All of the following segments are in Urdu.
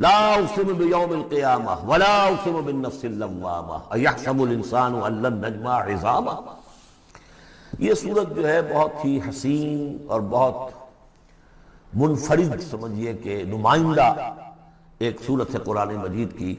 لا اقسم بیوم القیامہ ولا اقسم بالنفس اللوامہ ایحسب الانسان ان لن نجمع عظامہ۔ یہ صورت جو ہے بہت ہی حسین اور بہت منفرد سمجھیے کہ نمائندہ ایک صورت ہے قرآن مجید کی۔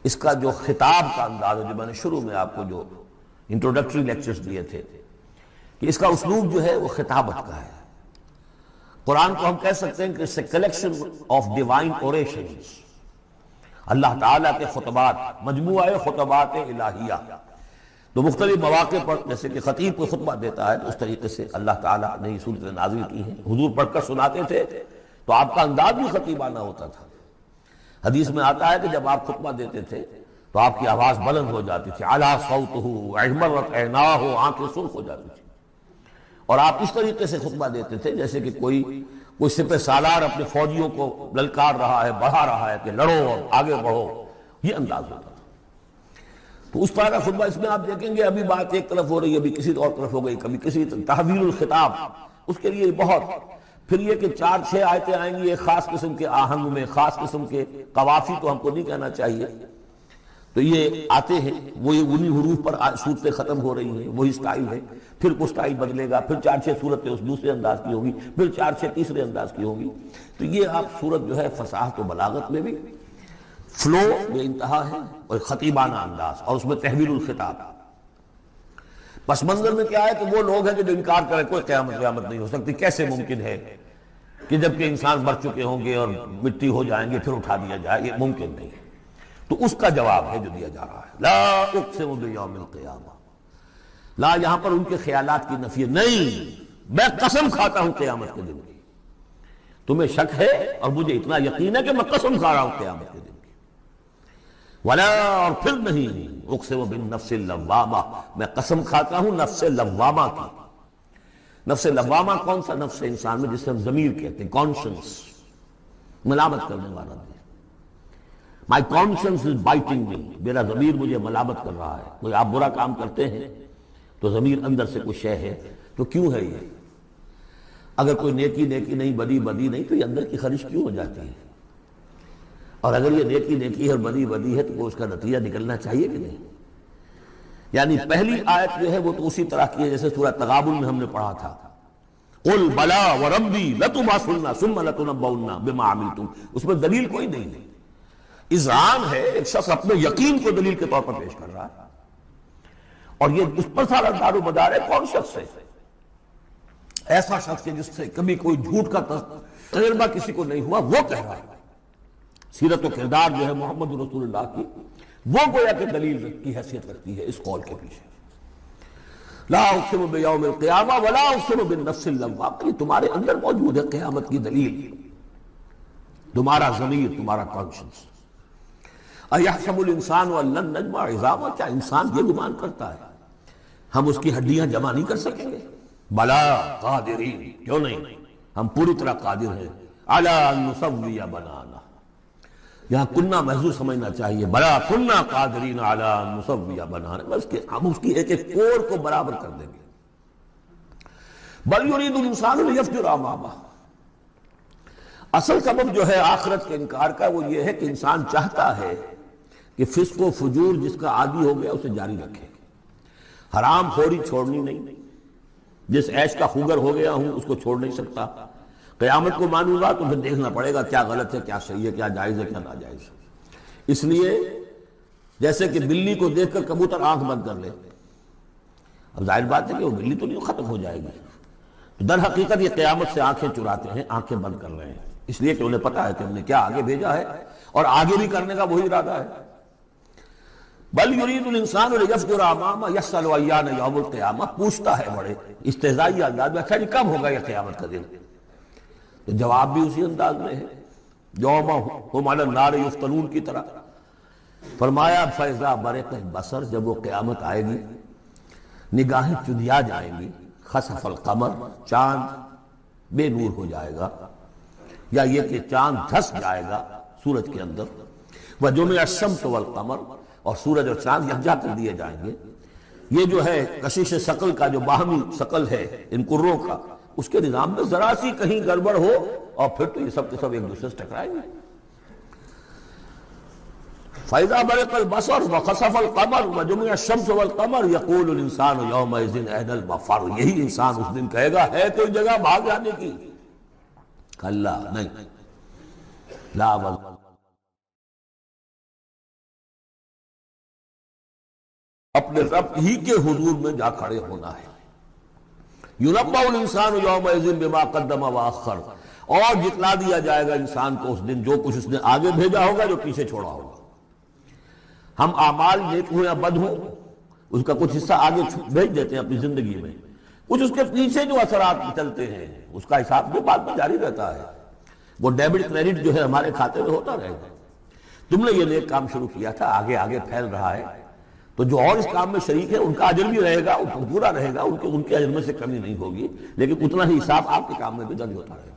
اس کا جو خطاب کا انداز ہے، جو میں نے شروع میں آپ کو جو انٹروڈکٹری لیکچرز دیے تھے کہ اس کا اسلوب جو ہے وہ خطابت کا ہے۔ قرآن کو ہم کہہ سکتے ہیں کہ it's a collection of divine orations، اللہ تعالیٰ کے خطبات، مجموعہ خطبات الہیہ۔ تو مختلف مواقع پر جیسے کہ خطیب کو خطبہ دیتا ہے تو اس طریقے سے اللہ تعالیٰ نے یہ صورتیں نازل کی ہیں۔ حضور پڑھ کر سناتے تھے تو آپ کا انداز بھی خطیبانہ ہوتا تھا۔ حدیث میں آتا ہے کہ جب آپ خطبہ دیتے تھے تو آپ کی آواز بلند ہو جاتی تھی، اعلیٰ صوتہ احمرت عیناہ، آنکھیں سرخ ہو جاتی تھی، اور آپ اس طریقے سے خطبہ دیتے تھے جیسے کہ کوئی سپہ سالار اپنے فوجیوں کو للکار رہا ہے، بڑھا رہا ہے کہ لڑو اور آگے بڑھو، یہ انداز ہوتا تھا۔ تو اس طرح کا خطبہ اس میں آپ دیکھیں گے ابھی بات ایک طرف ہو رہی ہے، ابھی کسی اور طرف ہو گئی، کبھی کسی تحویل الخطاب، اس کے لیے بہت پھر یہ کہ 4-6 آیتیں آئیں گی ایک خاص قسم کے آہنگ میں، خاص قسم کے قوافی تو ہم کو نہیں کہنا چاہیے، تو یہ آتے ہیں وہی انہی حروف پر صورتیں ختم ہو رہی ہیں، وہی سٹائل ہے، پھر کچھ سٹائل بدلے گا، پھر 4-6 صورتیں اس دوسرے انداز کی ہوگی، پھر 4-6 تیسرے انداز کی ہوگی۔ تو یہ آپ صورت جو ہے فصاحت و بلاغت میں بھی فلو بے انتہا ہے اور خطیبانہ انداز، اور اس میں تحویل الخطاب۔ پس منظر میں کیا ہے کہ وہ لوگ ہیں کہ جو انکار کریں کوئی قیامت نہیں ہو سکتی، کیسے ممکن ہے کہ جبکہ انسان مر چکے ہوں گے اور مٹی ہو جائیں گے پھر اٹھا دیا جائے، یہ ممکن نہیں ہے۔ تو اس کا جواب ہے جو دیا جا رہا ہے، لا اقسم بیوم القیامہ۔ لا یہاں پر ان کے خیالات کی نفی نہیں، میں قسم کھاتا ہوں قیامت کے دن کی۔ تمہیں شک ہے اور مجھے اتنا یقین ہے کہ میں قسم کھا رہا ہوں قیامت کے دن کی۔ ولا، اور پھر نہیں، اقسم بالنفس اللوامہ، میں قسم کھاتا ہوں نفس لوامہ کی۔ نفس لوامہ کون سا نفس انسان میں جسے ہم ضمیر کہتے ہیں، کانشنس، ملامت کرنے والا دل۔ My conscience is biting me، میرا ضمیر مجھے ملامت کر رہا ہے۔ کوئی آپ برا کام کرتے ہیں تو ضمیر اندر سے کوئی شے ہے، تو کیوں ہے یہ؟ اگر کوئی نیکی نہیں، بدی نہیں، تو یہ اندر کی خرش کیوں ہو جاتی ہے؟ اور اگر یہ نیکی ہے اور بدی ہے تو وہ اس کا نتیجہ نکلنا چاہیے کہ نہیں؟ یعنی پہلی آیت جو ہے وہ تو اسی طرح کی ہے جیسے سورہ تغابن میں ہم نے پڑھا تھا، قل بلا وربی لتبعثن ثم لتنبؤن بما عملتم، اس میں دلیل کوئی نہیں ہے، اذعان ہے، ایک شخص اپنے یقین کو دلیل کے طور پر پیش کر رہا ہے، اور یہ اس پر سارا دار و مدار ہے۔ کون شخص ہے؟ ایسا شخص ہے جس سے کبھی کوئی جھوٹ کا تجربہ کسی کو نہیں ہوا، وہ کہہ رہا ہے۔ سیرت و کردار جو ہے محمد رسول اللہ کی، وہ گویا کہ دلیل کی حیثیت رکھتی ہے اس قول کے پیچھے۔ لا اقسم بیوم القیامہ ولا اقسم بالنفس اللوامہ، یہ تمہارے اندر موجود ہے قیامت کی دلیل، تمہارا ضمیر، تمہارا کانشنس۔ ایحسب الانسان ان لن نجمع عظامہ، کیا انسان یہ گمان کرتا ہے ہم اس کی ہڈیاں جمع نہیں کر سکیں گے؟ بلا قادرین، کیوں نہیں، ہم پوری طرح قادر ہیں، علی ان نسوی بنانا، یہاں کنہ محذوف سمجھنا چاہیے، بلا کنہ قادرین علی ان نسوی بنانا، بس کہ ہم اس کی ایک کوڑ کو برابر کر دیں گے۔ بل یرید الانسان لیفجر امامہ، اصل سبب جو ہے آخرت کے انکار کا وہ یہ ہے کہ انسان چاہتا ہے کہ فسق و فجور جس کا عادی ہو گیا اسے جاری رکھے، حرام خوری چھوڑنی نہیں، جس عیش کا خوگر ہو گیا ہوں اس کو چھوڑ نہیں سکتا، قیامت کو مانوں گا تو پھر دیکھنا پڑے گا کیا غلط ہے، کیا صحیح ہے، کیا جائز ہے، کیا ناجائز ہے۔ اس لیے جیسے کہ بلی کو دیکھ کر کبوتر آنکھ بند کر لے، اب ظاہر بات ہے کہ وہ بلی تو نہیں ختم ہو جائے گی، تو در حقیقت یہ قیامت سے آنکھیں چراتے ہیں، آنکھیں بند کر رہے ہیں، اس لیے کہ انہیں پتا ہے کہ ہم نے کیا آگے بھیجا ہے اور آگے بھی کرنے کا وہی ارادہ ہے۔ بل یرید الانسان لیفجر امامہ یسأل ایان یوم القیامہ، پوچھتا ہے بڑے استہزائی انداز میں، اچھا جی کب ہوگا یہ قیامت کا دن؟ تو جواب بھی اسی انداز میں ہے، یوم ہم علی النار یفتنون کی طرح۔ فرمایا فاذا برق البصر، جب وہ قیامت آئے گی نگاہیں چدھیا جائیں گی، خسف القمر، چاند بے نور ہو جائے گا، یا یہ کہ چاند دھس جائے گا سورج کے اندر، وجمع الشمس والقمر، اور سورج اور چاند یکجا کر دیے جائیں گے۔ یہ جو ہے کشش ثقل کا جو باہمی ثقل ہے ان کروں کا، اس کے نظام میں ذرا سی کہیں گڑبڑ ہو اور پھر تو یہ سب کے سب ایک دوسرے سے ٹکرائیں گے۔ فَإِذَا بَرِقَ الْبَصَرُ وَخَسَفَ الْقَمَرُ وَجُمِعَ الشَّمْسُ وَالْقَمَرُ يَقُولُ الْإِنسَانُ يَوْمَئِذٍ أَيْنَ الْمَفَرُّ، یہی انسان اس دن کہے گا ہے کوئی جگہ بھاگ جانے کی؟ کلا نہیں، لا والله، اپنے رب ہی کے حضور میں جا کھڑے ہونا ہے۔ يُنَبَّأُ الْإِنسَانُ يَوْمَئِذٍ بِمَا قَدَّمَ وَأَخَّرَ، اور جتلا دیا جائے گا انسان کو اس دن جو کچھ اس نے آگے بھیجا ہوگا، جو پیچھے چھوڑا ہوگا۔ ہم اعمال نیک ہوں یا بد ہوں، اس کا کچھ حصہ آگے بھیج دیتے ہیں اپنی زندگی میں، کچھ اس کے پیچھے جو اثرات چلتے ہیں اس کا حساب بھی بعد میں جاری رہتا ہے۔ وہ ڈیبٹ کریڈٹ جو ہے ہمارے کھاتے میں ہوتا رہے گا۔ تم نے یہ نیک کام شروع کیا تھا، آگے آگے پھیل رہا ہے، تو جو اور اس کام میں شریک ہے ان کا اجر بھی رہے گا، پورا رہے گا، ان کے اجر میں سے کمی نہیں ہوگی، لیکن اتنا ہی حساب آپ کے کام میں بھی درج ہوتا رہے گا۔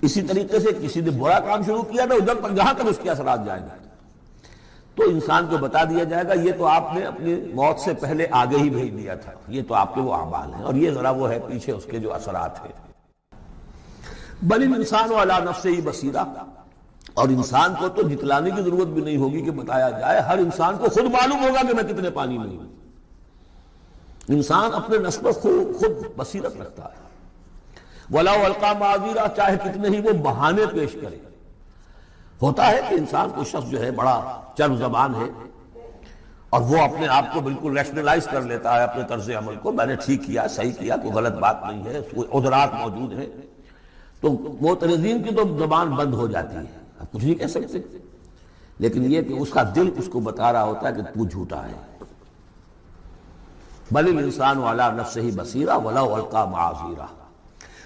اسی طریقے سے کسی نے برا کام شروع کیا تھا، ادھر پر جہاں تک اس کے اثرات جائیں گے تو انسان کو بتا دیا جائے گا یہ تو آپ نے اپنی موت سے پہلے آگے ہی بھیج دیا تھا، یہ تو آپ کے وہ اعمال ہیں، اور یہ ذرا وہ ہے پیچھے اس کے جو اثرات ہیں۔ بل الانسان علی نفسہ بصیرہ، اور انسان کو تو جتلانے کی ضرورت بھی نہیں ہوگی کہ بتایا جائے، ہر انسان کو خود معلوم ہوگا کہ میں کتنے پانی میں ہوں۔ انسان اپنے نفس پر خود بصیرت رکھتا ہے۔ وَلَوْ أَلْقَىٰ مَعَاذِيرَهُ، چاہے کتنے ہی وہ بہانے پیش کرے۔ ہوتا ہے کہ انسان کو شخص جو ہے بڑا چرب زبان ہے اور وہ اپنے آپ کو بالکل ریشنلائز کر لیتا ہے اپنے طرز عمل کو، میں نے ٹھیک کیا، صحیح کیا، کوئی غلط بات نہیں ہے، کوئی عذرات موجود ہیں، تو معترضین کی تو زبان بند ہو جاتی ہے، اب کچھ نہیں کہہ سکتے، لیکن یہ کہ اس کا دل اس کو بتا رہا ہوتا ہے کہ تو جھوٹا ہے۔ بل الانسان علی نفسہ بصیرہ ولو القیٰ معاذیرہ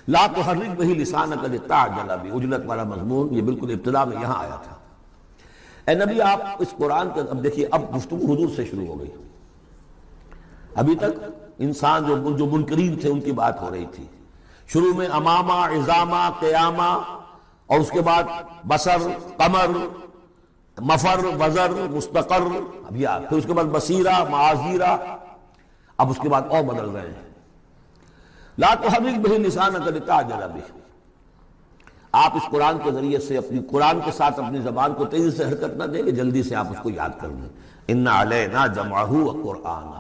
لا تحرک بہ لسانک لتعجل بہ، عجلت والا مضمون یہ بالکل ابتدا میں یہاں آیا تھا۔ اے نبی آپ اس قرآن کے، اب دیکھیے اب گفتگو حضور سے شروع ہو گئی۔ ابھی تک انسان جو منکرین تھے ان کی بات ہو رہی تھی، شروع میں امامہ، عظامہ، قیامہ، اور اس کے بعد بصر، قمر، مفر، وزر، مستقر، ابھی پھر اس کے بعد بصیرہ، معاذیرہ، اب اس کے بعد اور بدل رہے ہیں۔ لا تحرک بہ لسانک لتعجل بہ، آپ اس قرآن کے ذریعے سے اپنی قرآن کے ساتھ اپنی زبان کو تیزی سے حرکت نہ دیں کہ جلدی سے آپ اس کو یاد کر لیں۔ ان علینا جمعہ وقرآنہ،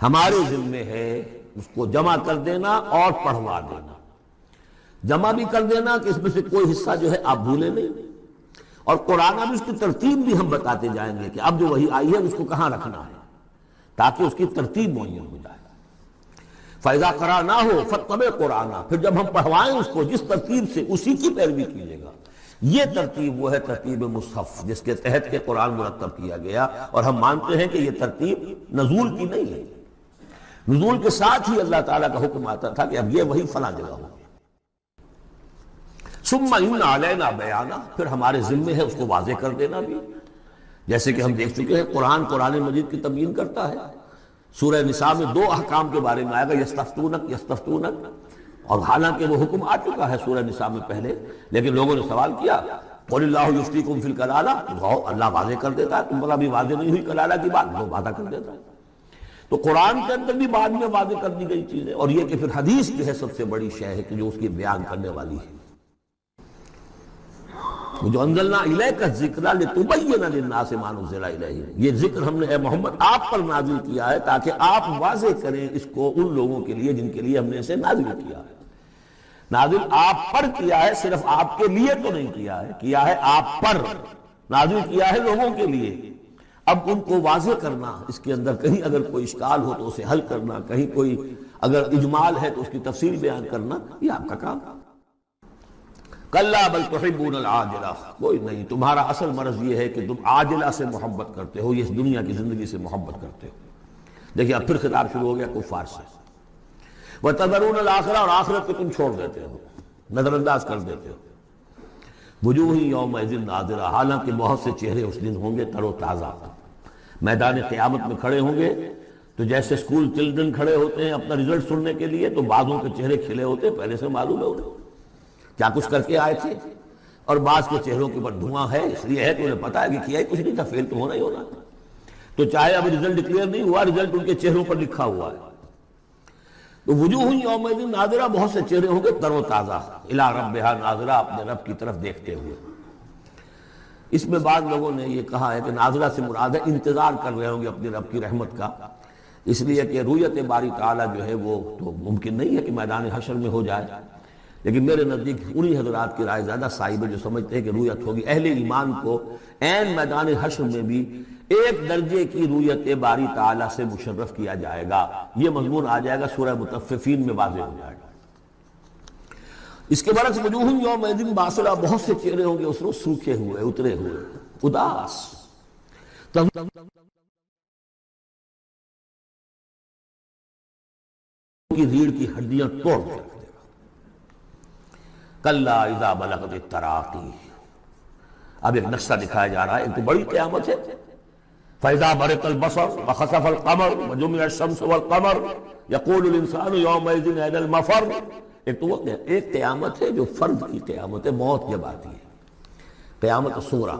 ہمارے ذمے ہے اس کو جمع کر دینا اور پڑھوا دینا۔ جمع بھی کر دینا کہ اس میں سے کوئی حصہ جو ہے آپ بھولے نہیں، اور قرآن میں اس کی ترتیب بھی ہم بتاتے جائیں گے کہ اب جو وحی آئی ہے اس کو کہاں رکھنا ہے، تاکہ اس کی ترتیب معین ہو جائے۔ فَإِذَا قَرَأْنَاهُ فَاتَّبِعْ قُرْآنَهُ، پھر جب ہم پڑھوائیں اس کو جس ترتیب سے، اسی کی پیروی کیجیے گا۔ یہ ترتیب وہ ہے ترتیب مصحف جس کے تحت کے قرآن مرتب کیا گیا، اور ہم مانتے ہیں کہ یہ ترتیب نزول کی نہیں ہے، نزول کے ساتھ ہی اللہ تعالیٰ کا حکم آتا تھا کہ اب یہ وہی فلاں جگہ ہو۔ ثُمَّ إِنَّ عَلَيْنَا بَيَانَهُ، پھر ہمارے ذمے ہے اس کو واضح کر دینا بھی، جیسے کہ ہم دیکھ چکے ہیں قرآن مجید کی تبیین کرتا ہے۔ سورہ نساء میں دو احکام کے بارے میں آئے گا، یستفتونک، اور حالانکہ وہ حکم آ چکا ہے سورہ نساء میں پہلے، لیکن لوگوں نے سوال کیا، قل اللہ یفتیکم فی الکلالہ، اللہ واضح کر دیتا ہے، تم پر ابھی واضح نہیں ہوئی کلالہ کی بات، وہ وعدہ کر دیتا ہے۔ تو قرآن کے اندر بھی بعد میں واضح کر دی گئی چیزیں، اور یہ کہ پھر حدیث جو ہے سب سے بڑی شے ہے کہ جو اس کی بیان کرنے والی ہے۔ جو انزلنا الیک الذکر لتبین للناس ما نزل الیہم، یہ ذکر ہم نے اے محمد آپ پر نازل کیا ہے تاکہ آپ واضح کریں اس کو ان لوگوں کے لیے جن کے لیے ہم نے اسے نازل کیا ہے۔ نازل آپ پر کیا ہے، صرف آپ کے لیے تو نہیں کیا ہے آپ پر، نازل کیا ہے لوگوں کے لیے۔ اب ان کو واضح کرنا، اس کے اندر کہیں اگر کوئی اشکال ہو تو اسے حل کرنا، کہیں کوئی اگر اجمال ہے تو اس کی تفصیل بیان کرنا، یہ آپ کا کام۔ کلا بل تحبون العاجلہ، کوئی نہیں، تمہارا اصل مرض یہ ہے کہ تم عاجلہ سے محبت کرتے ہو، یہ اس دنیا کی زندگی سے محبت کرتے ہو۔ دیکھیں اب پھر خطاب شروع ہو گیا کفار سے۔ وتذرون الآخرہ، اور آخرت کو تم چھوڑ دیتے ہو، نظر انداز کر دیتے ہو۔ وجوہ یومئذ ناظرہ، حالانکہ بہت سے چہرے اس دن ہوں گے تر و تازہ، میدان قیامت میں کھڑے ہوں گے تو جیسے اسکول چلڈرن کھڑے ہوتے ہیں اپنا رزلٹ سننے کے لیے، تو بعضوں کے چہرے کھلے ہوتے ہیں، پہلے سے معلوم ہے انہیں کیا کچھ کر کے آئے تھے، اور بعض کے چہروں کے اوپر دھواں ہے، اس لیے ہے کہ انہیں پتا ہے کہ کیا ہی کچھ نہیں تھا، فیل تو ہونا ہی ہونا، تو چاہے اب رزلٹ ڈکلیئر نہیں ہوا، رزلٹ ان کے چہروں پر لکھا ہوا ہے۔ تو وجوہ یومئذ ناظرہ، بہت سے چہرے ہوں گے تر و تازہ، الی ربہا ناظرہ، اپنے رب کی طرف دیکھتے ہوئے۔ اس میں بعض لوگوں نے یہ کہا ہے کہ نازلہ سے مراد ہے انتظار کر رہے ہوں گے اپنے رب کی رحمت کا، اس لیے کہ رؤیت باری تعالیٰ جو ہے وہ تو ممکن نہیں ہے کہ میدان حشر میں ہو جائے، لیکن میرے نزدیک انہی حضرات کی رائے زیادہ صائب ہے جو سمجھتے ہیں کہ رؤیت ہوگی۔ اہل ایمان کو عین میدان حشر میں بھی ایک درجے کی رؤیت باری تعالیٰ سے مشرف کیا جائے گا۔ یہ مضمون آ جائے گا سورہ مطففین میں واضح ہو جائے گا۔ اس کے برعکس وجوہ یومئذ باسرہ، بہت سے چہرے ہوں گے اس روز سوکھے ہوئے، اترے ہوئے، اداس، کی ریڑھ کی ہڈیاں توڑ دے گا۔ کلا اذا بلغت التراقی، اب ایک نقشہ دکھایا جا رہا ہے، ایک تو بڑی قیامت ہے، فَإِذَا بَرِقَ الْبَصَرُ وَخَسَفَ الْقَمَرُ وَجُمِعَ الشَّمْسُ وَالْقَمَرُ يَقُولُ الْإِنسَانُ يَوْمَئِذٍ أَيْنَ الْمَفَرُّ۔ ایک تو وہ ایک قیامت ہے جو فرد کی قیامت ہے، موت جب آتی ہے، قیامت صغریٰ۔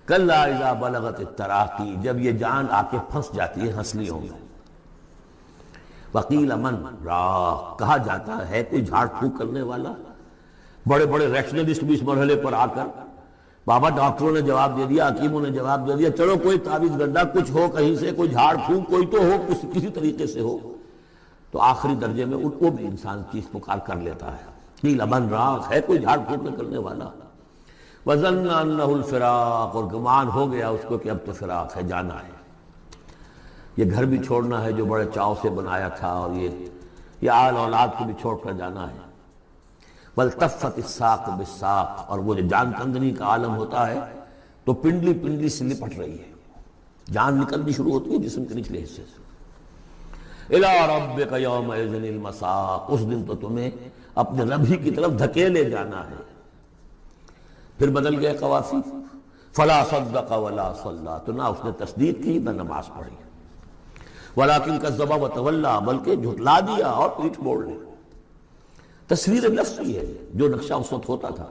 کلا اذا بلغت التراقی، جب یہ جان آ کے پھنس جاتی ہے ہنسلیوں میں، وقیل من راق، کہا جاتا ہے کوئی جھاڑ پھونک کرنے والا۔ بڑے بڑے ریشنلسٹ بھی اس مرحلے پر آ کر، بابا ڈاکٹروں نے جواب دے دیا، حکیموں نے جواب دے دیا، چلو کوئی تعویذ گنڈا کچھ ہو کہیں سے، کوئی جھاڑ پھونک کوئی تو ہو، کسی طریقے سے ہو، تو آخری درجے میں وہ بھی انسان چیخ پکار کر لیتا ہے، قیل من راق، ہے کوئی جھاڑ پھونک کرنے والا۔ وظن انہ الفراق، اور گمان ہو گیا اس کو کہ اب تو فراق ہے، جانا ہے، یہ گھر بھی چھوڑنا ہے جو بڑے چاؤ سے بنایا تھا، اور یہ آل اولاد کو بھی چھوڑ کر جانا ہے۔ والتفت الساق بالساق، اور وہ جو جان کندنی کا عالم ہوتا ہے تو پنڈلی پنڈلی سے لپٹ رہی ہے، جان نکلنی شروع ہوتی ہے جسم کے نچلے حصے سے۔ الی ربک یومئذ المساق، اس دن تو تمہیں اپنے رب ہی کی طرف دھکیلے جانا ہے۔ پھر بدل گئے قوافی، فلا صدق ولا صلی، تو نہ اس نے تصدیق کی نہ نماز پڑھی، ولیکن کذب وتولی، بلکہ جھٹلا دیا اور پیٹھ موڑ لی۔ تصویر لفظی ہے جو نقشہ اس وقت ہوتا تھا۔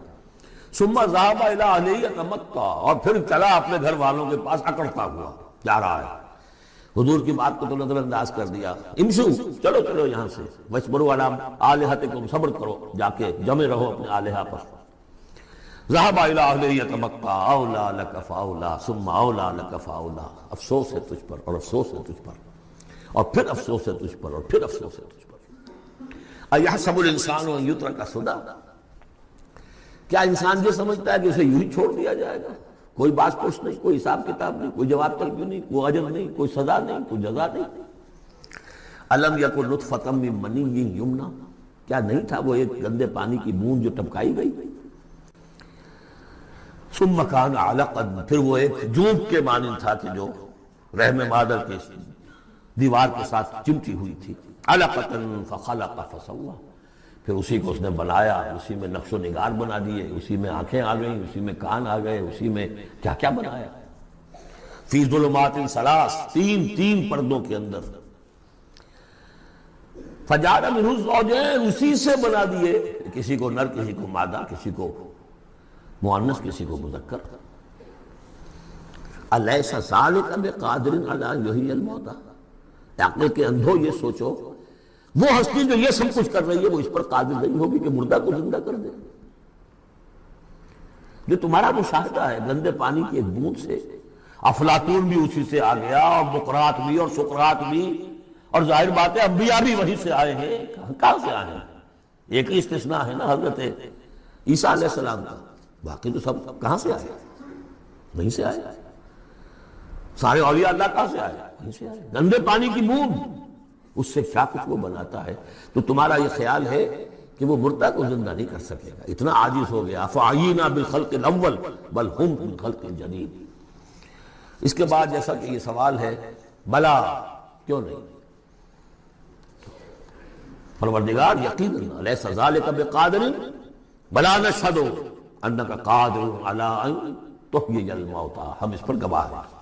ثم ذهب الی اہلہ یتمطیٰ، اور پھر چلا اپنے گھر والوں کے پاس اکڑتا ہوا جا رہا ہے۔ حضور کی بات کو تو نظر انداز کر دیا، امشو، چلو چلو یہاں سے، وَاصْبِرُوا عَلَىٰ آلِهَتِكُمْ، صبر کرو، جا کے جمے رہو اپنے آلہہ پر۔ ذهب الی اہلہ یتمطیٰ، اولیٰ لک فاولیٰ ثم اولیٰ لک فاولیٰ، افسوس ہے تجھ پر اور افسوس ہے تجھ پر، اور پھر افسوس ہے تجھ پر اور پھر افسوس ہے تجھ پر۔ اَيَحْسَبُ الْإِنسَانُ أَن يُتْرَكَ سُدًى، کیا انسان یہ سمجھتا ہے کہ اسے یوں ہی چھوڑ دیا جائے گا، کوئی باز پوچھ نہیں، کوئی حساب کتاب نہیں، کوئی جواب طلبی نہیں، کوئی اجر نہیں، کوئی سزا نہیں، کوئی جزا نہیں۔ أَلَمْ يَكُنْ نُطْفَةً مِّن مَّنِيٍّ يُمْنَىٰ، کیا نہیں تھا وہ ایک گندے پانی کی بوند جو ٹپکائی گئی؟ ثُمَّ كَانَ عَلَقًا، پھر وہ ایک جونک کے مانند تھا کہ جو رحم مادر کے دیوار کے ساتھ چمٹی ہوئی تھی۔ عَلَقَةً فَخَلَقَ فَسَوَّىٰ، پھر اسی کو اس نے بنایا، اسی میں نقش و نگار بنا دیے، اسی میں آنکھیں آ گئیں، اسی میں کان آ گئے، اسی میں کیا کیا بنایا۔ فی ظلمات ثلاث، تین پردوں کے اندر۔ فجعل منہ الزوجین، اسی سے بنا دیے، کسی کو نر، کسی کو مادہ، کسی کو مؤنث، کسی کو مذکر۔ الیس ذلک بقادر علی ان یحیی الموتیٰ، عقل کے اندھو یہ سوچو، وہ ہستی جو یہ سب کچھ کر رہی ہے وہ اس پر قادر نہیں ہوگی کہ مردہ کو زندہ کر دے؟ جو تمہارا مشاہدہ ہے گندے پانی کی ایک بوند سے، افلاطون بھی اسی سے آ گیا، اور بقراط بھی، اور سقراط بھی، اور ظاہر بات ہے انبیاء بھی وہیں سے آئے ہیں۔ کہاں سے آئے ہیں؟ ایک ہی استثناء ہے نا، حضرت عیسیٰ علیہ السلام کا، باقی تو سب کہاں سے آئے؟ وہیں سے آئے۔ سارے اولیاء اللہ کہاں سے آئے؟ وہیں سے آئے۔ گندے پانی کی بوند، اس سے کیا کچھ وہ بناتا ہے؟ تو تمہارا یہ خیال ہے کہ وہ مردہ کو زندہ نہیں کر سکے گا، اتنا عاجز ہو گیا۔ فَعَيِّنَا بِالْخَلْقِ الْأَوَّلِ بَلْ هُمْ مِنْ خَلْقٍ جَدِيدٍ۔ اس کے بعد جیسا کہ یہ سوال ہے، بلا کیوں نہیں؟ پروردگار یقیناً الیس ذلک بقادر بلا نشہد انک قادر علی ان تحیی الموتیٰ، ہم اس پر گواہ ہیں۔